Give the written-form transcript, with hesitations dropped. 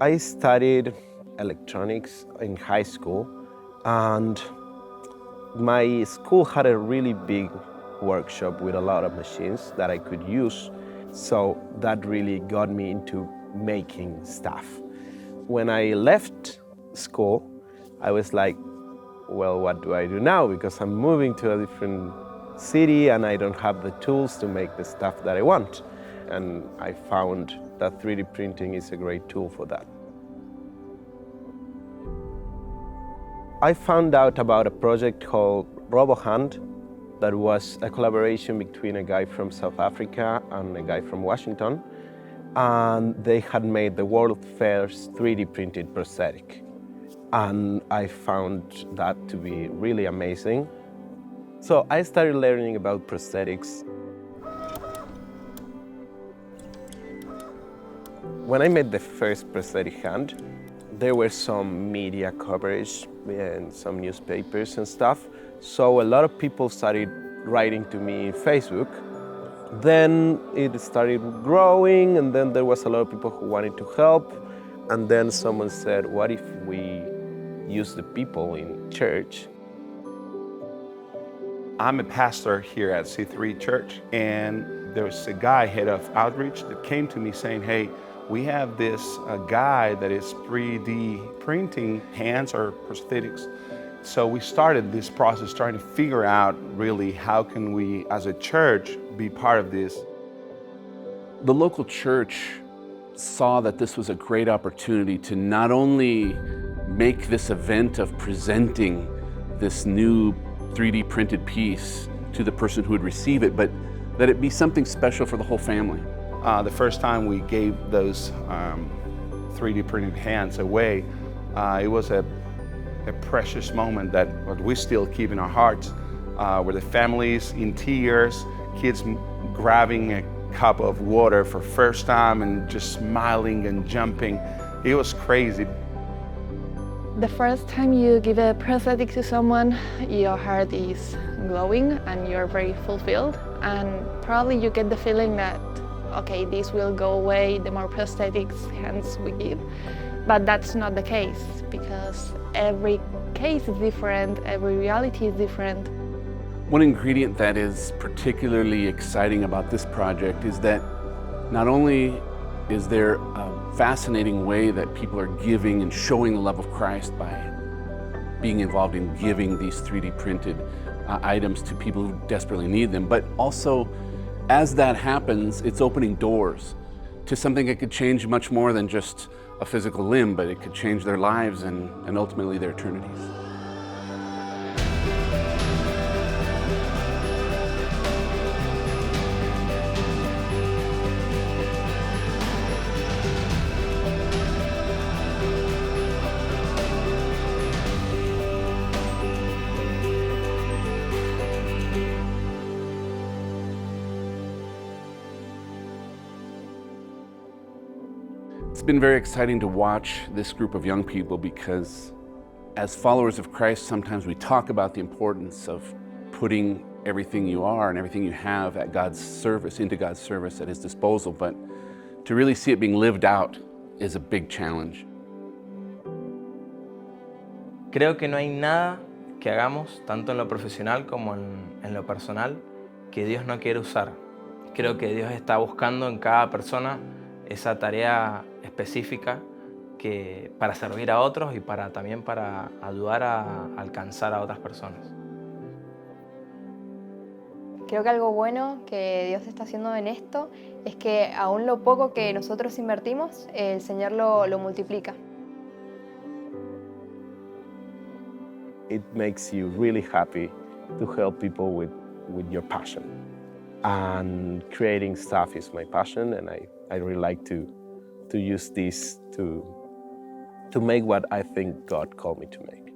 I studied electronics in high school, and my school had a really big workshop with a lot of machines that I could use. So that really got me into making stuff. When I left school, I was like, well, what do I do now? Because I'm moving to a different city and I don't have the tools to make the stuff that I want. And I found that 3D printing is a great tool for that. I found out about a project called RoboHand that was a collaboration between a guy from South Africa and a guy from Washington. And they had made the world's first 3D printed prosthetic. And I found that to be really amazing. So I started learning about prosthetics. When I made the first prosthetic hand, there were some media coverage and some newspapers and stuff. So a lot of people started writing to me in Facebook. Then it started growing, and then there was a lot of people who wanted to help. And then someone said, what if we use the people in church? I'm a pastor here at C3 Church, and there was a guy, head of outreach, that came to me saying, hey, we have this guy that is 3D printing hands or prosthetics. So we started this process trying to figure out really how can we as a church be part of this. The local church saw that this was a great opportunity to not only make this event of presenting this new 3D printed piece to the person who would receive it, but that it be something special for the whole family. The first time we gave those 3D printed hands away, it was a precious moment that we still keep in our hearts, where the families in tears, kids grabbing a cup of water for first time and just smiling and jumping. It was crazy. The first time you give a prosthetic to someone, your heart is glowing and you're very fulfilled, and probably you get the feeling that, okay, this will go away the more prosthetics hands we give. But that's not the case, because every case is different, every reality is different. One ingredient that is particularly exciting about this project is that not only is there a fascinating way that people are giving and showing the love of Christ by being involved in giving these 3D printed items to people who desperately need them, but also as that happens, it's opening doors to something that could change much more than just a physical limb, but it could change their lives and ultimately their eternities. It's been very exciting to watch this group of young people, because as followers of Christ, sometimes we talk about the importance of putting everything you are and everything you have at God's service, into God's service at His disposal, but to really see it being lived out is a big challenge. Creo que no hay nada que hagamos, tanto en lo profesional como en lo personal, que Dios no quiere usar. Creo que Dios está buscando en cada persona esa tarea específica para servir a otros y también para ayudar a alcanzar a otras personas. Creo que algo bueno que Dios está haciendo en esto es que aún lo poco que nosotros invertimos, el Señor lo multiplica. It makes you really happy to help people with your passion. And creating stuff is my passion, and I really like to use this to make what I think God called me to make.